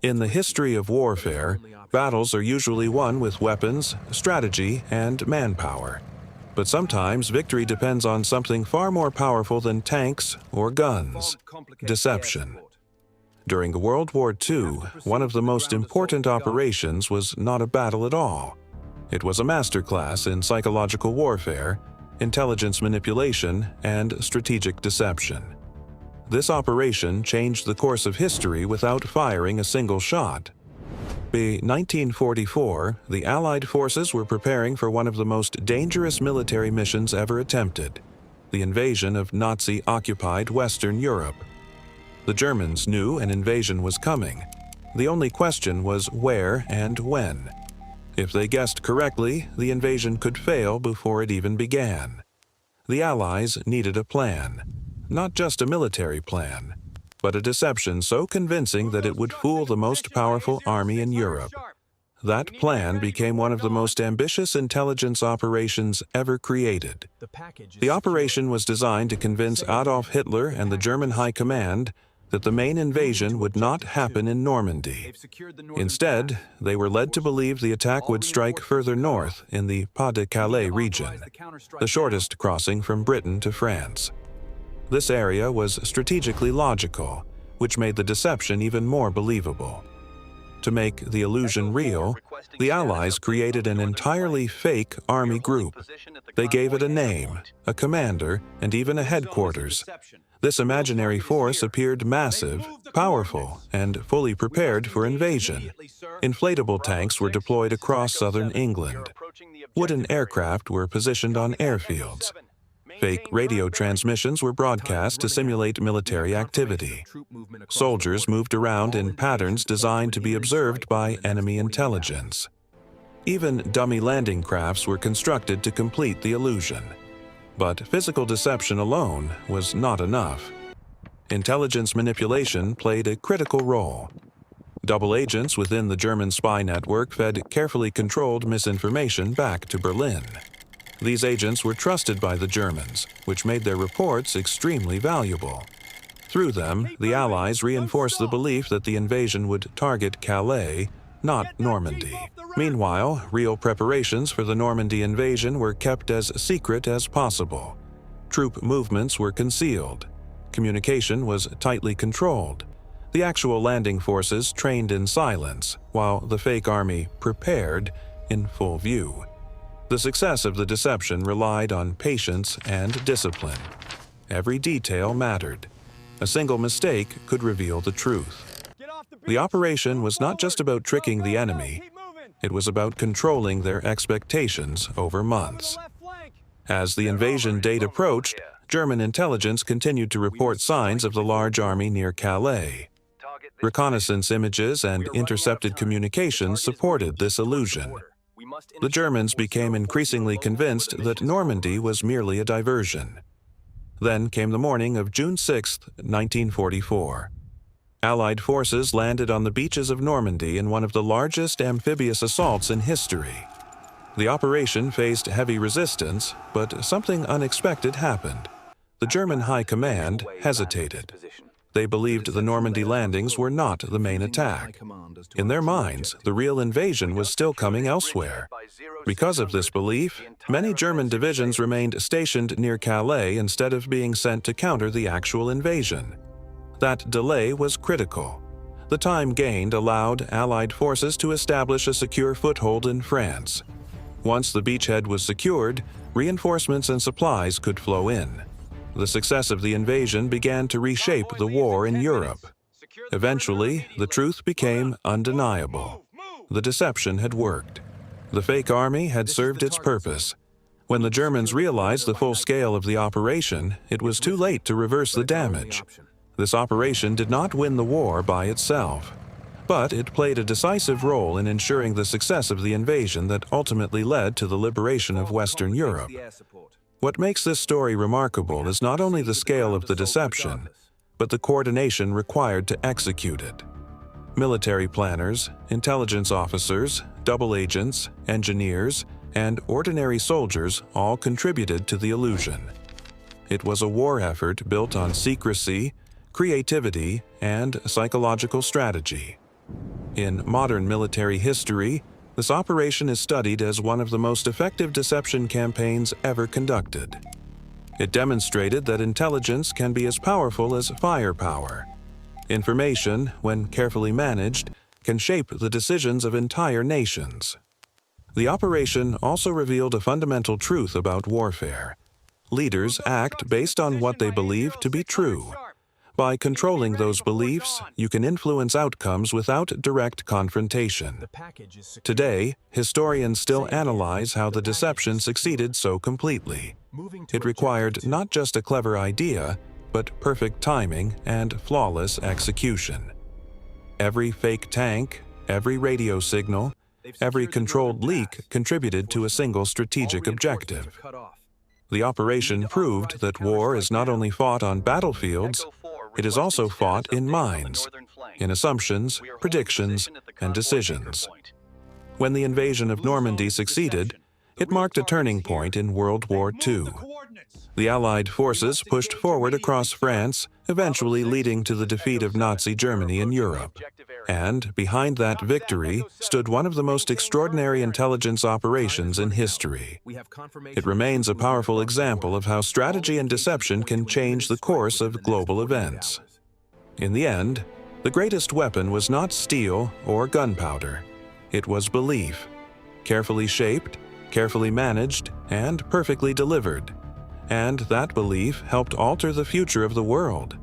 In the history of warfare, battles are usually won with weapons, strategy, and manpower. But sometimes victory depends on something far more powerful than tanks or guns: deception. During World War II, one of the most important operations was not a battle at all. It was a masterclass in psychological warfare, intelligence manipulation, and strategic deception. This operation changed the course of history without firing a single shot. By 1944, the Allied forces were preparing for one of the most dangerous military missions ever attempted: the invasion of Nazi-occupied Western Europe. The Germans knew an invasion was coming. The only question was where and when. If they guessed correctly, the invasion could fail before it even began. The Allies needed a plan. Not just a military plan, but a deception so convincing that it would fool the most powerful army in Europe. That plan became one of the most ambitious intelligence operations ever created. The operation was designed to convince Adolf Hitler and the German High Command that the main invasion would not happen in Normandy. Instead, they were led to believe the attack would strike further north in the Pas-de-Calais region, the shortest crossing from Britain to France. This area was strategically logical, which made the deception even more believable. To make the illusion real, the Allies created an entirely fake army group. They gave it a name, a commander, and even a headquarters. This imaginary force appeared massive, powerful, and fully prepared for invasion. Inflatable tanks were deployed across southern England. Wooden aircraft were positioned on airfields. Fake radio transmissions were broadcast to simulate military activity. Soldiers moved around in patterns designed to be observed by enemy intelligence. Even dummy landing crafts were constructed to complete the illusion. But physical deception alone was not enough. Intelligence manipulation played a critical role. Double agents within the German spy network fed carefully controlled misinformation back to Berlin. These agents were trusted by the Germans, which made their reports extremely valuable. Through them, the Allies reinforced the belief that the invasion would target Calais, not Normandy. Meanwhile, real preparations for the Normandy invasion were kept as secret as possible. Troop movements were concealed. Communication was tightly controlled. The actual landing forces trained in silence, while the fake army prepared in full view. The success of the deception relied on patience and discipline. Every detail mattered. A single mistake could reveal the truth. The operation was not just about tricking the enemy. It was about controlling their expectations over months. As the invasion date approached, German intelligence continued to report signs of the large army near Calais. Reconnaissance images and intercepted communications supported this illusion. The Germans became increasingly convinced that Normandy was merely a diversion. Then came the morning of June 6, 1944. Allied forces landed on the beaches of Normandy in one of the largest amphibious assaults in history. The operation faced heavy resistance, but something unexpected happened. The German High Command hesitated. They believed the Normandy landings were not the main attack. In their minds, the real invasion was still coming elsewhere. Because of this belief, many German divisions remained stationed near Calais instead of being sent to counter the actual invasion. That delay was critical. The time gained allowed Allied forces to establish a secure foothold in France. Once the beachhead was secured, reinforcements and supplies could flow in. The success of the invasion began to reshape the war in Europe. Eventually, the truth became undeniable. The deception had worked. The fake army had served its purpose. When the Germans realized the full scale of the operation, it was too late to reverse the damage. This operation did not win the war by itself, but it played a decisive role in ensuring the success of the invasion that ultimately led to the liberation of Western Europe. What makes this story remarkable is not only the scale of the deception, but the coordination required to execute it. Military planners, intelligence officers, double agents, engineers, and ordinary soldiers all contributed to the illusion. It was a war effort built on secrecy, creativity, and psychological strategy. In modern military history, this operation is studied as one of the most effective deception campaigns ever conducted. It demonstrated that intelligence can be as powerful as firepower. Information, when carefully managed, can shape the decisions of entire nations. The operation also revealed a fundamental truth about warfare. Leaders act based on what they believe to be true. By controlling those beliefs, you can influence outcomes without direct confrontation. Today, historians still analyze how the deception succeeded so completely. It required not just a clever idea, but perfect timing and flawless execution. Every fake tank, every radio signal, every controlled leak contributed to a single strategic objective. The operation proved that war is not only fought on battlefields, it is also fought in minds, in assumptions, predictions, and decisions. When the invasion of Normandy succeeded, it marked a turning point in World War II. The Allied forces pushed forward across France, eventually leading to the defeat of Nazi Germany in Europe. And behind that victory stood one of the most extraordinary intelligence operations in history. It remains a powerful example of how strategy and deception can change the course of global events. In the end, the greatest weapon was not steel or gunpowder. It was belief, carefully shaped, carefully managed, and perfectly delivered. And that belief helped alter the future of the world.